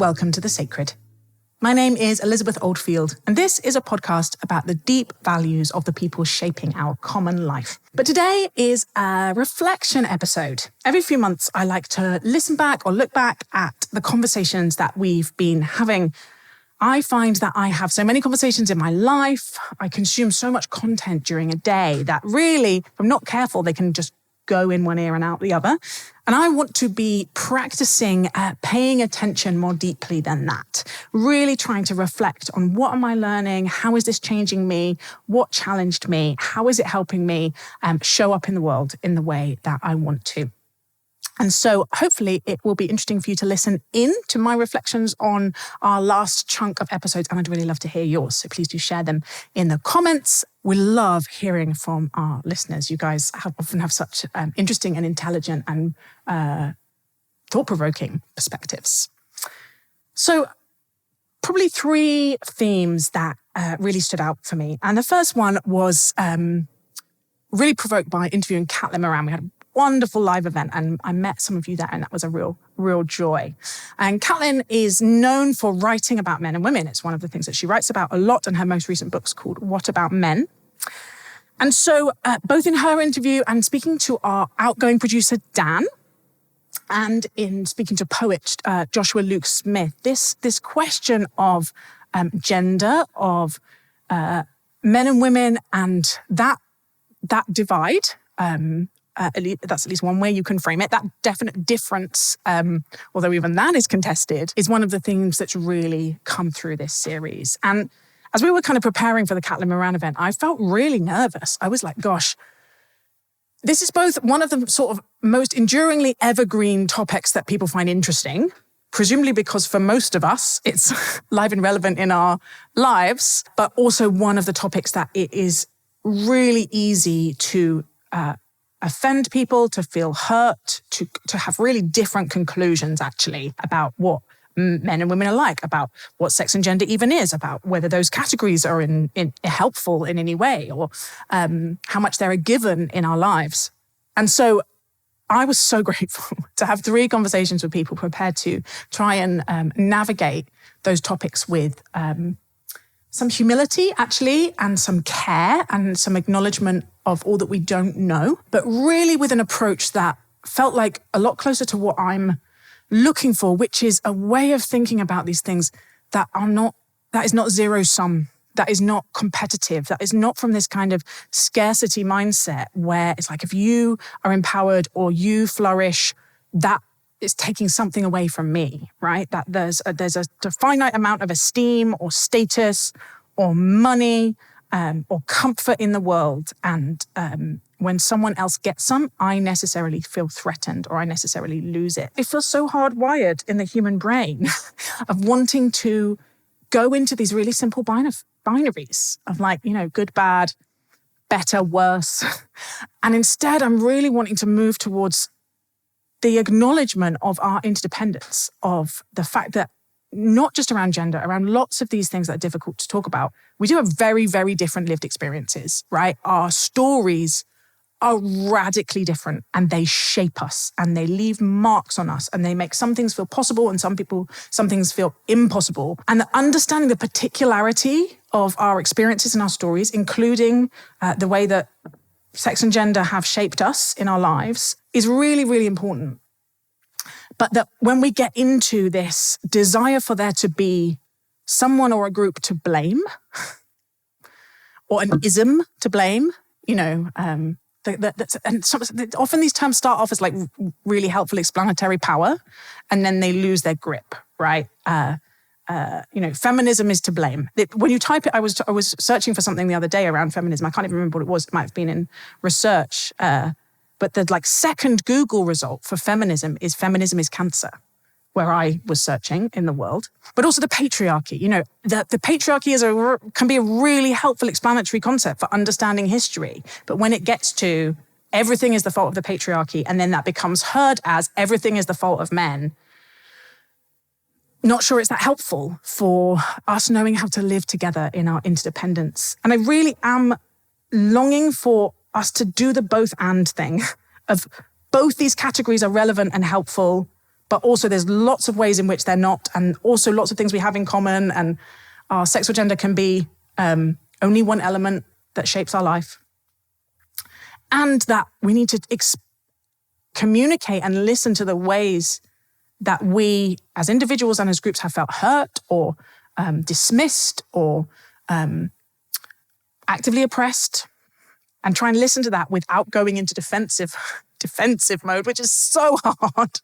welcome to The Sacred. My name is Elizabeth Oldfield, and this is a podcast about the deep values of the people shaping our common life. But today is a reflection episode. Every few months, I like to listen back or look back at the conversations that we've been having. I find that I have so many conversations in my life. I consume so much content during a day that really, if I'm not careful, they can just go in one ear and out the other. And I want to be practicing paying attention more deeply than that. Really trying to reflect on what am I learning? How is this changing me? What challenged me? How is it helping me show up in the world in the way that I want to? And so hopefully it will be interesting for you to listen in to my reflections on our last chunk of episodes. And I'd really love to hear yours. So please do share them in the comments. We love hearing from our listeners. You guys often have such interesting and intelligent and thought-provoking perspectives. So probably three themes that really stood out for me. And the first one was really provoked by interviewing Caitlin Moran. We had a wonderful live event and I met some of you there and that was a real joy. And Caitlin is known for writing about men and women. It's one of the things that she writes about a lot in her most recent book's called What About Men? And so both in her interview and speaking to our outgoing producer, Dan, and in speaking to poet Joshua Luke Smith, this question of gender, of men and women and that divide, that's at least one way you can frame it. That definite difference, although even that is contested, is one of the themes that's really come through this series. And as we were kind of preparing for the Caitlin Moran event, I felt really nervous. I was like, gosh, this is both one of the sort of most enduringly evergreen topics that people find interesting, presumably because for most of us, it's live and relevant in our lives, but also one of the topics that it is really easy to offend people, to feel hurt, to have really different conclusions actually about what men and women are like, about what sex and gender even is, about whether those categories are in helpful in any way or how much they're a given in our lives. And so I was so grateful to have three conversations with people prepared to try and navigate those topics with some humility, actually, and some care and some acknowledgement of all that we don't know, but really with an approach that felt like a lot closer to what I'm looking for, which is a way of thinking about these things that is not zero sum, that is not competitive, that is not from this kind of scarcity mindset where it's like if you are empowered or you flourish, that is taking something away from me, right? That there's a finite amount of esteem or status or money or comfort in the world. And when someone else gets some, I necessarily feel threatened or I necessarily lose it. It feels so hardwired in the human brain of wanting to go into these really simple binaries of like, good, bad, better, worse. And instead, I'm really wanting to move towards the acknowledgement of our interdependence, of the fact that not just around gender, around lots of these things that are difficult to talk about, we do have very, very different lived experiences, right? Our stories are radically different and they shape us and they leave marks on us and they make some things feel possible and some things feel impossible. And understanding the particularity of our experiences and our stories, including the way that sex and gender have shaped us in our lives, is really, really important. But that when we get into this desire for there to be someone or a group to blame, or an ism to blame, and often these terms start off as like really helpful explanatory power, and then they lose their grip, right? Feminism is to blame. When you type it, I was searching for something the other day around feminism. I can't even remember what it was. It might have been in research. But the second Google result for feminism is cancer, where I was searching in the world. But also the patriarchy. The patriarchy can be a really helpful explanatory concept for understanding history. But when it gets to everything is the fault of the patriarchy, and then that becomes heard as everything is the fault of men, not sure it's that helpful for us knowing how to live together in our interdependence. And I really am longing for us to do the both and thing of both these categories are relevant and helpful, but also there's lots of ways in which they're not, and also lots of things we have in common, and our sex or gender can be only one element that shapes our life. And that we need to communicate and listen to the ways that we as individuals and as groups have felt hurt or dismissed or actively oppressed, and try and listen to that without going into defensive mode, which is so hard.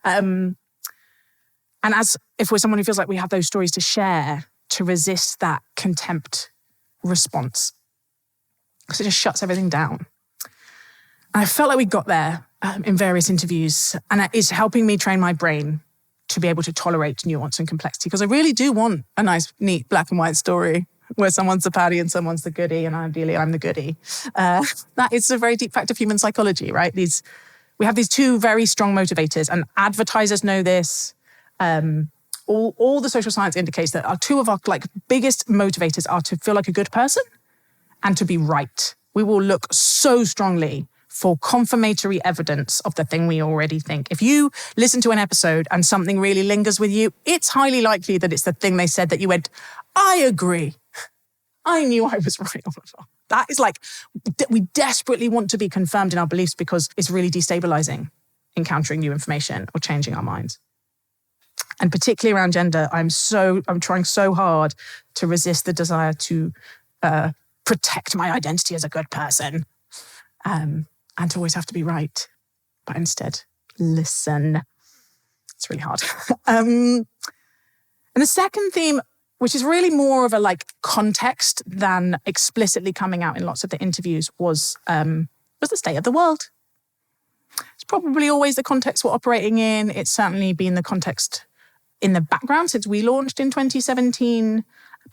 And as if we're someone who feels like we have those stories to share, to resist that contempt response, because it just shuts everything down. And I felt like we got there in various interviews, and it's helping me train my brain to be able to tolerate nuance and complexity, because I really do want a nice, neat black and white story where someone's the baddie and someone's the goodie, and ideally I'm the goodie. That is a very deep fact of human psychology, right? We have these two very strong motivators, and advertisers know this. All the social science indicates that our two of our biggest motivators are to feel like a good person and to be right. We will look so strongly for confirmatory evidence of the thing we already think. If you listen to an episode and something really lingers with you, it's highly likely that it's the thing they said that you went, I agree. I knew I was right all along. That is we desperately want to be confirmed in our beliefs because it's really destabilizing encountering new information or changing our minds. And particularly around gender, I'm trying so hard to resist the desire to protect my identity as a good person. And to always have to be right, but instead listen. It's really hard. And the second theme, which is really more of a context than explicitly coming out in lots of the interviews, was the state of the world. It's probably always the context we're operating in. It's certainly been the context in the background since we launched in 2017,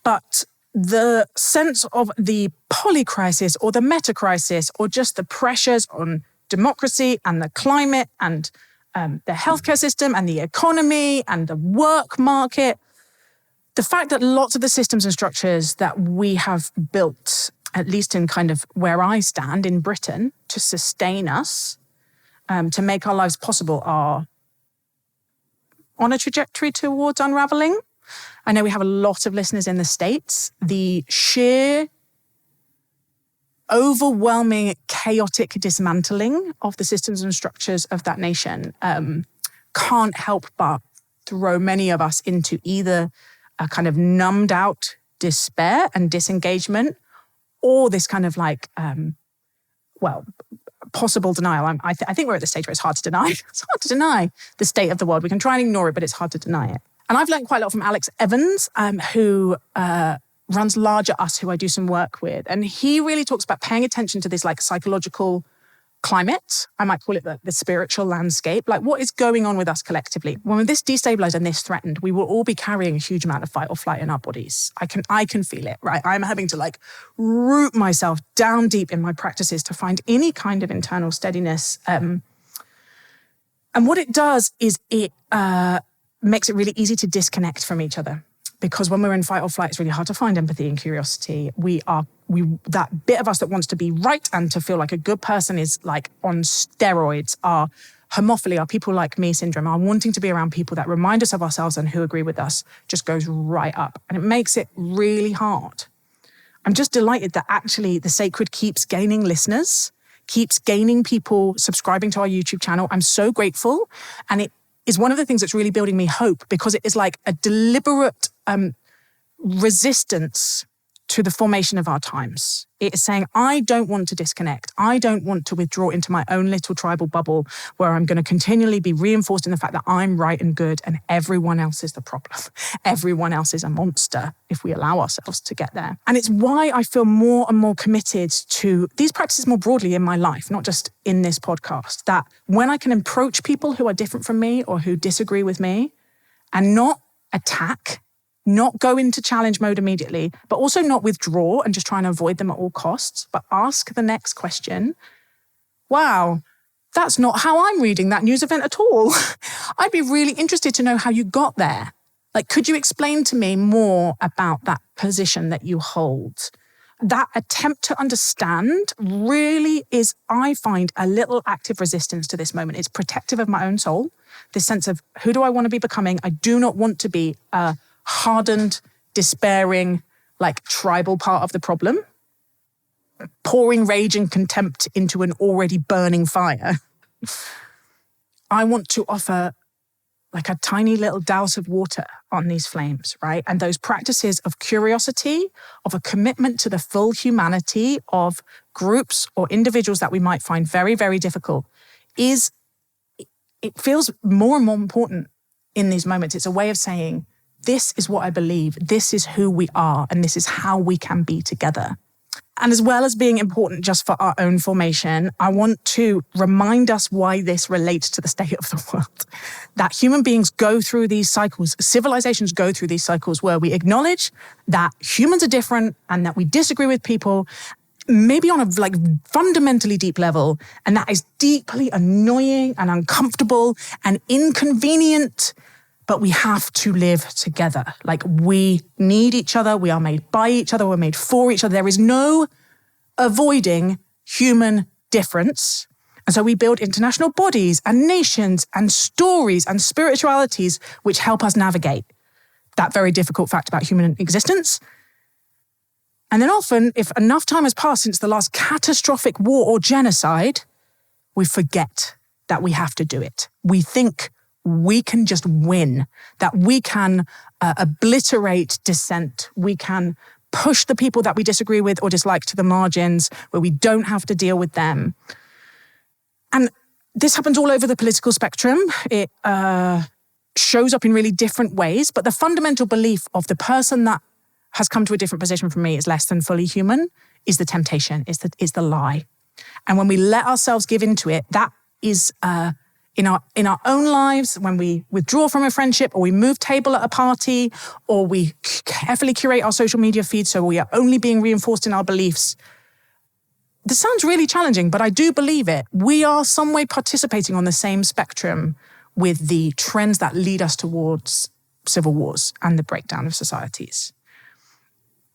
but the sense of the polycrisis or the meta-crisis or just the pressures on democracy and the climate and the healthcare system and the economy and the work market, the fact that lots of the systems and structures that we have built, at least in kind of where I stand in Britain, to sustain us, to make our lives possible, are on a trajectory towards unraveling. I know we have a lot of listeners in the States. The sheer, overwhelming, chaotic dismantling of the systems and structures of that nation can't help but throw many of us into either a kind of numbed out despair and disengagement, or this kind of possible denial. I think we're at the stage where it's hard to deny. It's hard to deny the state of the world. We can try and ignore it, but it's hard to deny it. And I've learned quite a lot from Alex Evans, who runs Larger Us, who I do some work with. And he really talks about paying attention to this psychological climate. I might call it the spiritual landscape. What is going on with us collectively? When this destabilized and this threatened, we will all be carrying a huge amount of fight or flight in our bodies. I can feel it, right? I'm having to root myself down deep in my practices to find any kind of internal steadiness. And what it does is it makes it really easy to disconnect from each other, because when we're in fight or flight, it's really hard to find empathy and curiosity. That bit of us that wants to be right and to feel like a good person is on steroids. Our homophily, our people like me syndrome, our wanting to be around people that remind us of ourselves and who agree with us just goes right up, and it makes it really hard. I'm just delighted that actually the sacred keeps gaining listeners, keeps gaining people subscribing to our YouTube channel. I'm so grateful, and it is one of the things that's really building me hope, because it is a deliberate resistance to the formation of our times. It is saying, I don't want to disconnect. I don't want to withdraw into my own little tribal bubble where I'm going to continually be reinforced in the fact that I'm right and good and everyone else is the problem. Everyone else is a monster if we allow ourselves to get there. And it's why I feel more and more committed to these practices more broadly in my life, not just in this podcast, that when I can approach people who are different from me or who disagree with me and not attack, not go into challenge mode immediately, but also not withdraw and just try and avoid them at all costs, but ask the next question. Wow, that's not how I'm reading that news event at all. I'd be really interested to know how you got there. Could you explain to me more about that position that you hold? that attempt to understand really is, I find, a little active resistance to this moment. It's protective of my own soul, this sense of who do I want to be becoming? I do not want to be a hardened, despairing, tribal part of the problem, pouring rage and contempt into an already burning fire. I want to offer a tiny little douse of water on these flames, right? And those practices of curiosity, of a commitment to the full humanity of groups or individuals that we might find very, very difficult, it feels more and more important in these moments. It's a way of saying, this is what I believe, this is who we are, and this is how we can be together. And as well as being important just for our own formation, I want to remind us why this relates to the state of the world. That human beings go through these cycles, civilizations go through these cycles where we acknowledge that humans are different and that we disagree with people, maybe on a fundamentally deep level, and that is deeply annoying and uncomfortable and inconvenient. But we have to live together. We need each other. We are made by each other. We're made for each other. There is no avoiding human difference. And so we build international bodies and nations and stories and spiritualities which help us navigate that very difficult fact about human existence. And then often, if enough time has passed since the last catastrophic war or genocide, we forget that we have to do it. We think we can just win, that we can obliterate dissent. We can push the people that we disagree with or dislike to the margins where we don't have to deal with them. And this happens all over the political spectrum. It shows up in really different ways, but the fundamental belief of the person that has come to a different position from me is less than fully human is the temptation, is the lie. And when we let ourselves give into it, that is in our own lives, when we withdraw from a friendship or we move table at a party or we carefully curate our social media feed so we are only being reinforced in our beliefs. This sounds really challenging, but I do believe it. We are some way participating on the same spectrum with the trends that lead us towards civil wars and the breakdown of societies.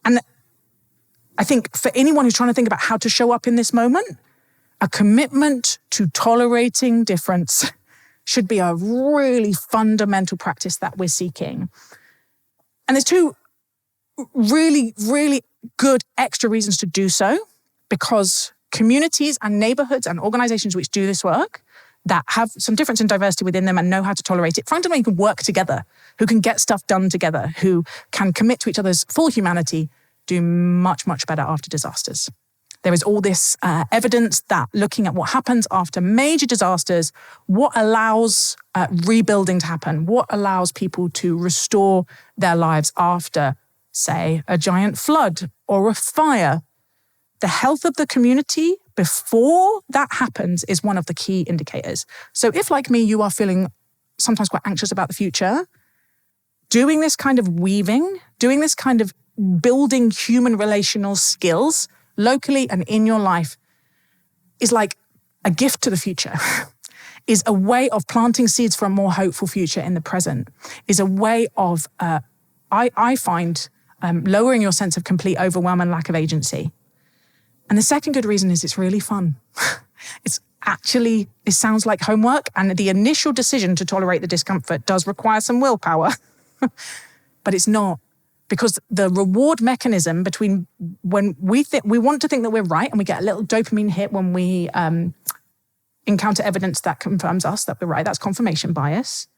And I think for anyone who's trying to think about how to show up in this moment, a commitment to tolerating difference should be a really fundamental practice that we're seeking. And there's two really, really good extra reasons to do so, because communities and neighborhoods and organizations which do this work, that have some difference in diversity within them and know how to tolerate it, fundamentally can work together, who can get stuff done together, who can commit to each other's full humanity, do much, much better after disasters. There is all this evidence that looking at what happens after major disasters, what allows rebuilding to happen, what allows people to restore their lives after, say, a giant flood or a fire. The health of the community before that happens is one of the key indicators. So if, like me, you are feeling sometimes quite anxious about the future, doing this kind of weaving, doing this kind of building human relational skills locally and in your life is like a gift to the future, is a way of planting seeds for a more hopeful future in the present, is a way of, I find, lowering your sense of complete overwhelm and lack of agency. And the second good reason is it's really fun. It sounds like homework, and the initial decision to tolerate the discomfort does require some willpower, but it's not. Because the reward mechanism between when we want to think that we're right and we get a little dopamine hit when we encounter evidence that confirms us that we're right, that's confirmation bias.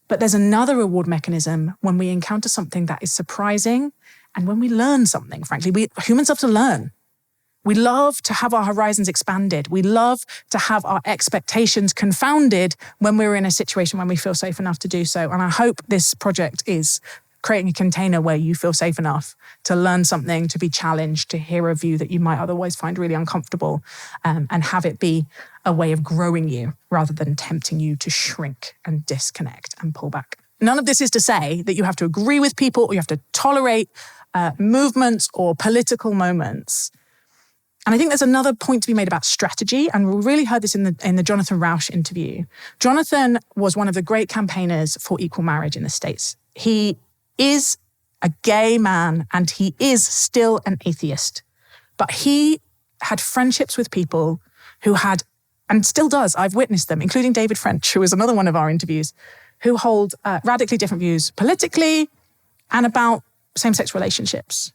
But there's another reward mechanism when we encounter something that is surprising and when we learn something, frankly. Humans love to learn. We love to have our horizons expanded. We love to have our expectations confounded when we're in a situation when we feel safe enough to do so. And I hope this project is creating a container where you feel safe enough to learn something, to be challenged, to hear a view that you might otherwise find really uncomfortable, and have it be a way of growing you rather than tempting you to shrink and disconnect and pull back. None of this is to say that you have to agree with people or you have to tolerate movements or political moments. And I think there's another point to be made about strategy, and we really heard this in the Jonathan Rauch interview. Jonathan was one of the great campaigners for equal marriage in the States. He is a gay man and he is still an atheist. But he had friendships with people who had, and still does, I've witnessed them, including David French, who was another one of our interviews, who hold radically different views politically and about same-sex relationships.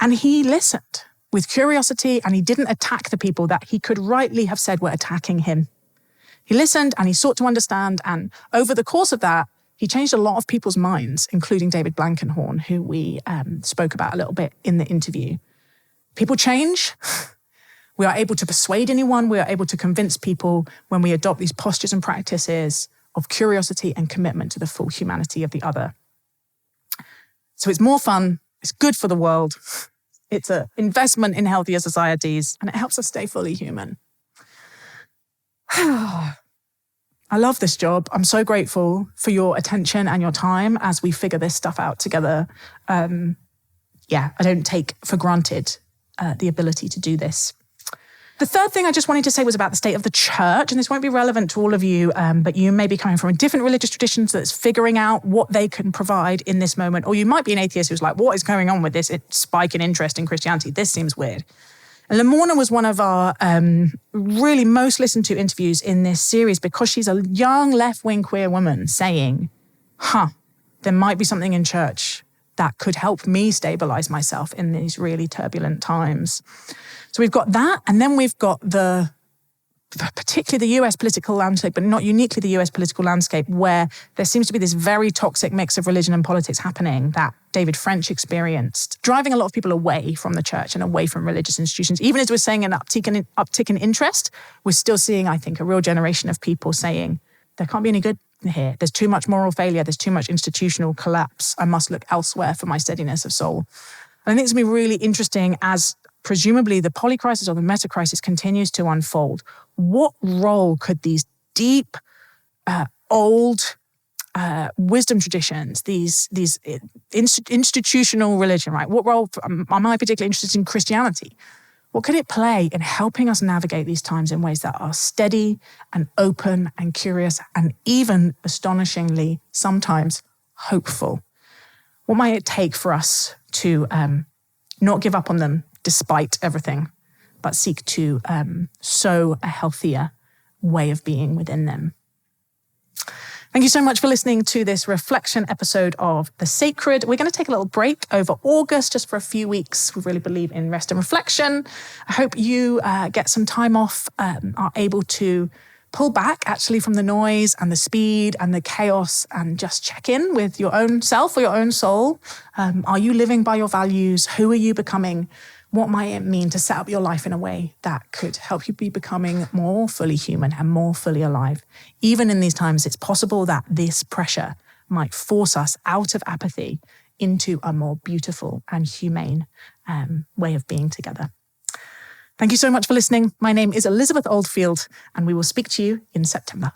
And he listened with curiosity, and he didn't attack the people that he could rightly have said were attacking him. He listened and he sought to understand, and over the course of that, he changed a lot of people's minds, including David Blankenhorn, who we spoke about a little bit in the interview. People change. We are able to persuade anyone. We are able to convince people when we adopt these postures and practices of curiosity and commitment to the full humanity of the other. So it's more fun. It's good for the world. It's an investment in healthier societies, and it helps us stay fully human. I love this job. I'm so grateful for your attention and your time as we figure this stuff out together. I don't take for granted the ability to do this. The third thing I just wanted to say was about the state of the church, and this won't be relevant to all of you, but you may be coming from a different religious traditions that's figuring out what they can provide in this moment, or you might be an atheist who's like, what is going on with this spike in interest in Christianity? This seems weird. And Lamorna was one of our really most listened to interviews in this series because she's a young left-wing queer woman saying, there might be something in church that could help me stabilize myself in these really turbulent times. So we've got that, and then we've got particularly the US political landscape, but not uniquely the US political landscape, where there seems to be this very toxic mix of religion and politics happening that David French experienced, driving a lot of people away from the church and away from religious institutions. Even as we're seeing an uptick in interest, we're still seeing, I think, a real generation of people saying, there can't be any good here. There's too much moral failure. There's too much institutional collapse. I must look elsewhere for my steadiness of soul. And I think it's going to be really interesting as presumably the polycrisis or the meta-crisis continues to unfold. What role could these deep, old wisdom traditions, these institutional religion, right? What role, am I particularly interested in Christianity? What could it play in helping us navigate these times in ways that are steady and open and curious and even astonishingly sometimes hopeful? What might it take for us to not give up on them despite everything, but seek to sow a healthier way of being within them? Thank you so much for listening to this reflection episode of The Sacred. We're going to take a little break over August, just for a few weeks. We really believe in rest and reflection. I hope you get some time off, are able to pull back actually from the noise and the speed and the chaos and just check in with your own self or your own soul. Are you living by your values? Who are you becoming? What might it mean to set up your life in a way that could help you be becoming more fully human and more fully alive? Even in these times, it's possible that this pressure might force us out of apathy into a more beautiful and humane way of being together. Thank you so much for listening. My name is Elizabeth Oldfield, and we will speak to you in September.